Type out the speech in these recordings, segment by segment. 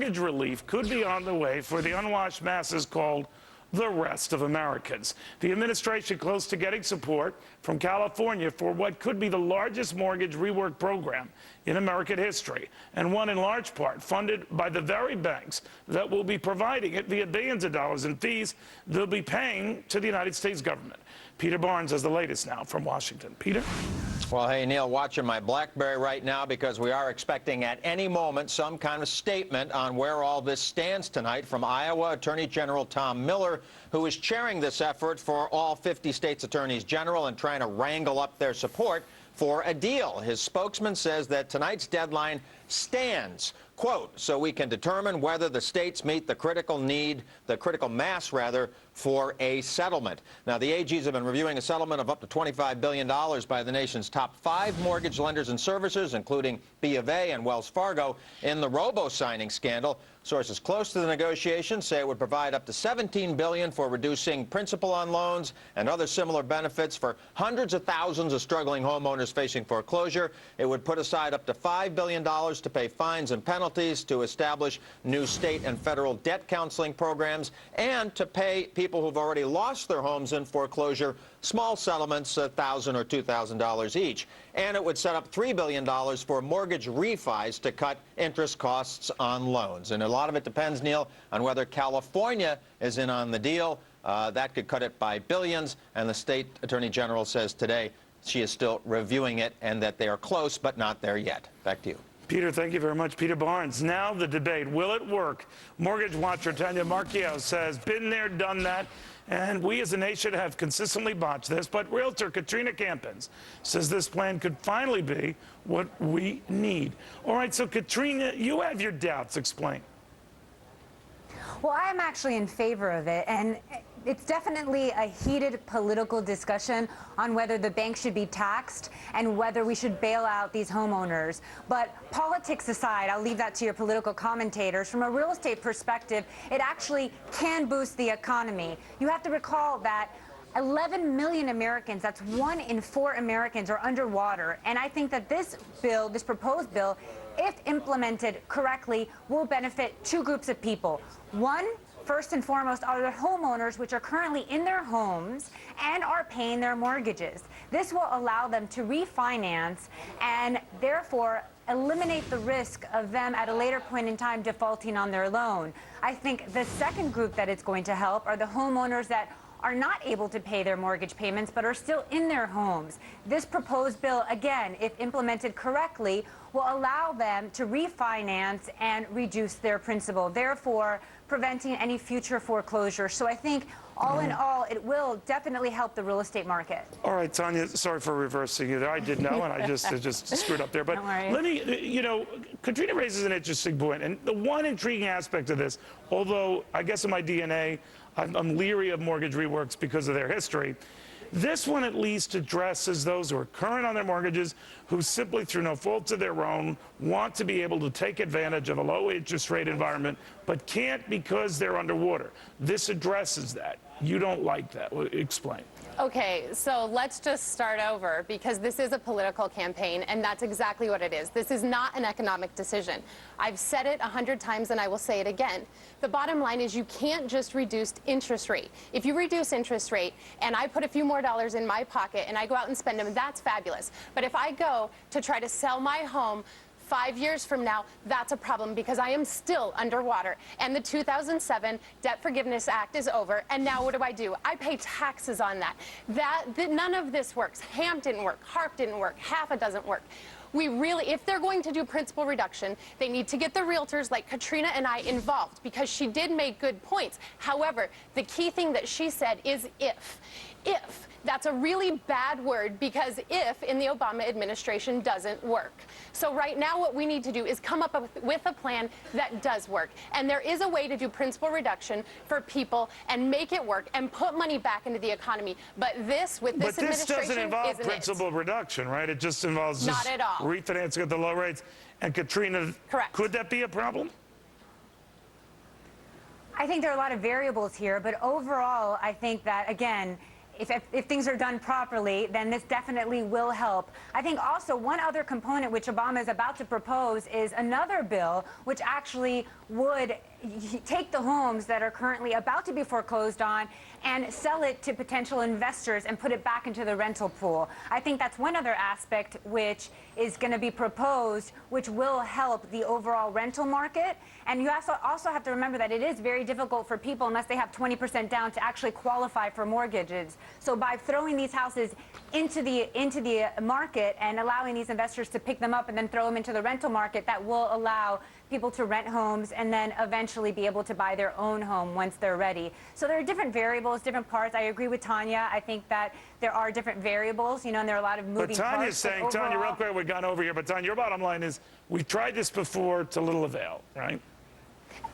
mortgage relief could be on the way for the unwashed masses called the rest of Americans. The administration close to getting support from California for what could be the largest mortgage rework program in American history, and one in large part funded by the very banks that will be providing it via billions of dollars in fees they'll be paying to the United States government. Peter Barnes has the latest now from Washington. Peter? Well, hey, Neil, watching my BlackBerry right now because we are expecting at any moment some kind of statement on where all this stands tonight from Iowa Attorney General Tom Miller, who is chairing this effort for all 50 states' attorneys general and trying to wrangle up their support for a deal. His spokesman says that tonight's deadline stands, quote, so we can determine whether the states meet the critical mass, for a settlement. Now, the AGs have been reviewing a settlement of up to $25 billion by the nation's top 5 mortgage lenders and servicers, including B of A and Wells Fargo, in the robo-signing scandal. Sources close to the negotiations say it would provide up to $17 billion for reducing principal on loans and other similar benefits for hundreds of thousands of struggling homeowners facing foreclosure. It would put aside up to $5 billion to pay fines and penalties, to establish new state and federal debt counseling programs, and to pay people who've already lost their homes in foreclosure small settlements, $1,000 or $2,000 each. And it would set up $3 billion for mortgage refis to cut interest costs on loans. And a lot of it depends, Neil, on whether California is in on the deal. That could cut it by billions. And the state attorney general says today she is still reviewing it and that they are close but not there yet. Back to you. Peter, thank you very much. Peter Barnes. Now the debate. Will it work? Mortgage watcher Tanya Marchiol says, been there, done that. And we as a nation have consistently botched this. But realtor Katrina Campins says this plan could finally be what we need. All right, so Katrina, you have your doubts. Explain. Well, I'm actually in favor of it, and it's definitely a heated political discussion on whether the banks should be taxed and whether we should bail out these homeowners. But politics aside, I'll leave that to your political commentators. From a real estate perspective, it actually can boost the economy. You have to recall that 11 million Americans, that's 1 in 4 Americans, are underwater. And I think that this bill, this proposed bill, if implemented correctly, will benefit 2 groups of people. One, first and foremost, are the homeowners which are currently in their homes and are paying their mortgages. This will allow them to refinance and therefore eliminate the risk of them at a later point in time defaulting on their loan. I think the second group that it's going to help are the homeowners that are not able to pay their mortgage payments but are still in their homes. This proposed bill, again, if implemented correctly, will allow them to refinance and reduce their principal, therefore preventing any future foreclosure. So I think all in all, it will definitely help the real estate market. All right, Tanya, sorry for reversing you there. I didn't know, and I just screwed up there. But let me, Katrina raises an interesting point. And the one intriguing aspect of this, although I guess in my DNA, I'm leery of mortgage reworks because of their history, this one at least addresses those who are current on their mortgages, who simply through no fault of their own want to be able to take advantage of a low interest rate environment, but can't because they're underwater. This addresses that. You don't like that. Explain. Okay, so let's just start over, because this is a political campaign, and that's exactly what it is. This is not an economic decision. I've said it 100 times, and I will say it again. The bottom line is you can't just reduce interest rate. If you reduce interest rate, and I put a few more dollars in my pocket, and I go out and spend them, that's fabulous. But if I go to try to sell my home 5 years from now, that's a problem, because I am still underwater. And the 2007 Debt Forgiveness Act is over, and now what do? I pay taxes on that. None of this works. HAMP didn't work. HARP didn't work. half it doesn't work. We really, if they're going to do principal reduction, they need to get the realtors like Katrina and I involved, because she did make good points. However, the key thing that she said is if. If. That's a really bad word, because if in the Obama administration doesn't work. So right now what we need to do is come up with a plan that does work. And there is a way to do principal reduction for people and make it work and put money back into the economy. But this, with this administration, But this doesn't involve principal reduction, right? It just involves not at all refinancing at the low rates. And Katrina, correct. Could that be a problem? I think there are a lot of variables here, but overall, I think that, again, if things are done properly, then this definitely will help. I think also one other component which Obama is about to propose is another bill which actually would take the homes that are currently about to be foreclosed on and sell it to potential investors and put it back into the rental pool. I think that's one other aspect which is going to be proposed, which will help the overall rental market. And you also have to remember that it is very difficult for people, unless they have 20% down, to actually qualify for mortgages. So by throwing these houses into the market and allowing these investors to pick them up and then throw them into the rental market, that will allow people to rent homes and then eventually be able to buy their own home once they're ready. So there are different variables, different parts. I agree with Tanya. I think that there are different variables, and there are a lot of moving parts. But Tanya's saying, Tanya, real quick, we've gone over here, but Tanya, your bottom line is we've tried this before to little avail, right?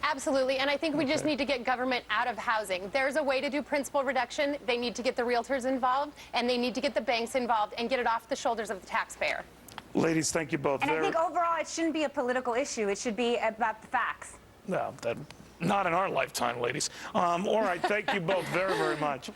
Absolutely, and I think we just need to get government out of housing. There's a way to do principal reduction. They need to get the realtors involved, and they need to get the banks involved and get it off the shoulders of the taxpayer. Ladies, thank you both. And I think overall it shouldn't be a political issue. It should be about the facts. No, not in our lifetime, ladies. All right, thank you both very, very much.